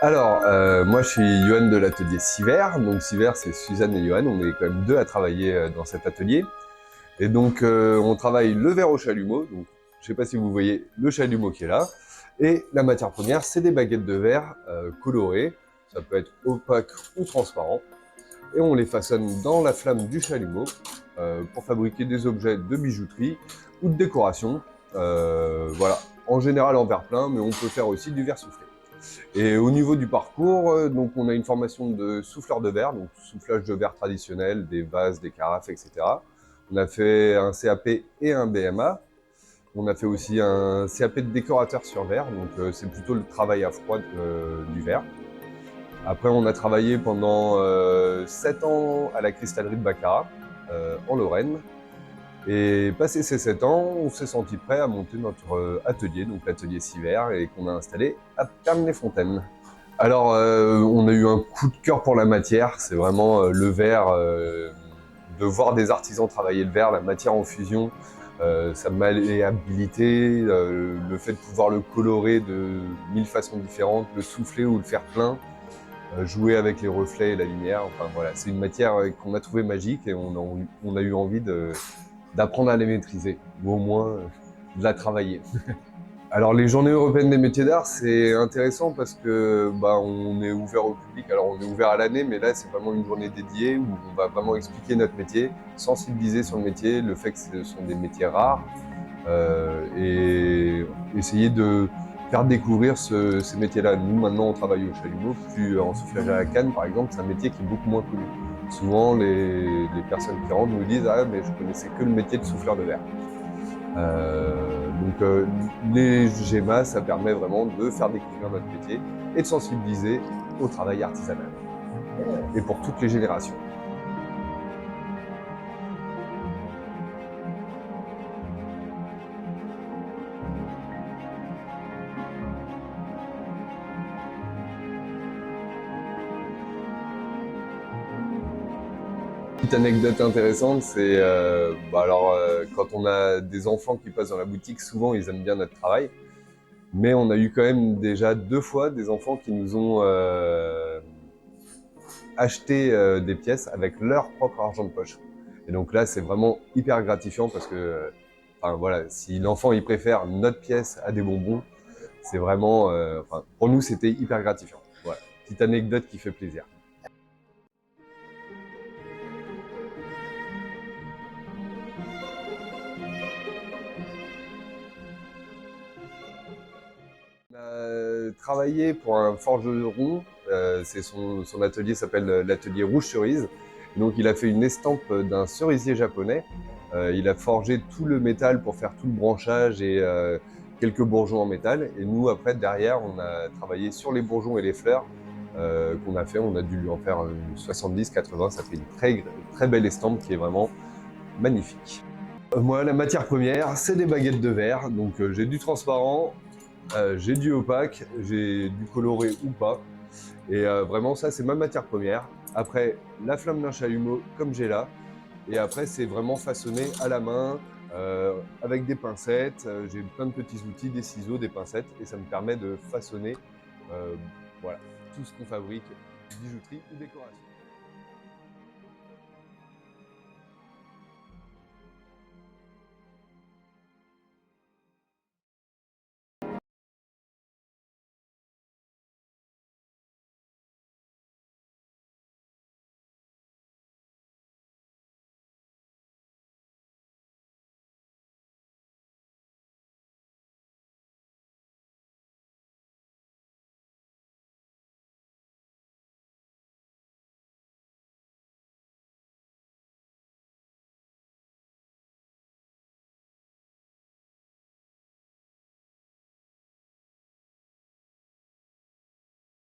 Alors, moi je suis Johan de l'atelier Siver. Donc Siver, c'est Suzanne et Johan. On est quand même deux à travailler dans cet atelier. Et donc on travaille le verre au chalumeau. Donc je sais pas si vous voyez le chalumeau qui est là. Et la matière première, c'est des baguettes de verre colorées. Ça peut être opaque ou transparent. Et on les façonne dans la flamme du chalumeau pour fabriquer des objets de bijouterie ou de décoration. Voilà, en général en verre plein, mais on peut faire aussi du verre soufflé. Et au niveau du parcours, donc on a une formation de souffleur de verre, donc soufflage de verre traditionnel, des vases, des carafes, etc. On a fait un CAP et un BMA. On a fait aussi un CAP de décorateur sur verre, donc c'est plutôt le travail à froid du verre. Après, on a travaillé pendant 7 ans à la cristallerie de Baccarat, en Lorraine. Et passé ces 7 ans, on s'est senti prêt à monter notre atelier, donc l'atelier Siver, et qu'on a installé à Pernes-les-Fontaines. Alors, on a eu un coup de cœur pour la matière. C'est vraiment le verre, de voir des artisans travailler le verre, la matière en fusion, sa malléabilité, le fait de pouvoir le colorer de 1000 façons différentes, le souffler ou le faire plein, jouer avec les reflets et la lumière. Enfin voilà, c'est une matière qu'on a trouvée magique et on a eu envie d'apprendre à la maîtriser, ou au moins de la travailler. Alors les journées européennes des métiers d'art, c'est intéressant parce que on est ouvert au public. Alors on est ouvert à l'année, mais là c'est vraiment une journée dédiée où on va vraiment expliquer notre métier, sensibiliser sur le métier, le fait que ce sont des métiers rares, et essayer de faire découvrir ces métiers-là. Nous maintenant on travaille au chalumeau, puis en soufflage à la canne par exemple, c'est un métier qui est beaucoup moins connu. Souvent les personnes qui rentrent nous disent ah mais je connaissais que le métier de souffleur de verre. Les GEMA, ça permet vraiment de faire découvrir notre métier et de sensibiliser au travail artisanal. Et pour toutes les générations. Petite anecdote intéressante, c'est quand on a des enfants qui passent dans la boutique, souvent ils aiment bien notre travail. Mais on a eu quand même déjà 2 fois des enfants qui nous ont acheté des pièces avec leur propre argent de poche. Et donc là, c'est vraiment hyper gratifiant parce que, enfin voilà, si l'enfant il préfère notre pièce à des bonbons, c'est vraiment, pour nous, c'était hyper gratifiant. Voilà, petite anecdote qui fait plaisir. On a travaillé pour un forgeron, son atelier s'appelle l'atelier Rouge Cerise. Donc il a fait une estampe d'un cerisier japonais. Il a forgé tout le métal pour faire tout le branchage et quelques bourgeons en métal. Et nous, après, derrière, on a travaillé sur les bourgeons et les fleurs qu'on a fait. On a dû lui en faire 70-80. Ça fait une très belle estampe qui est vraiment magnifique. Moi, la matière première, c'est des baguettes de verre. Donc j'ai du transparent, j'ai du opaque, j'ai du coloré ou pas. Et vraiment, ça, c'est ma matière première. Après, la flamme d'un chalumeau, comme j'ai là. Et après, c'est vraiment façonné à la main, avec des pincettes. J'ai plein de petits outils, des ciseaux, des pincettes. Et ça me permet de façonner voilà, tout ce qu'on fabrique, bijouterie ou décoration.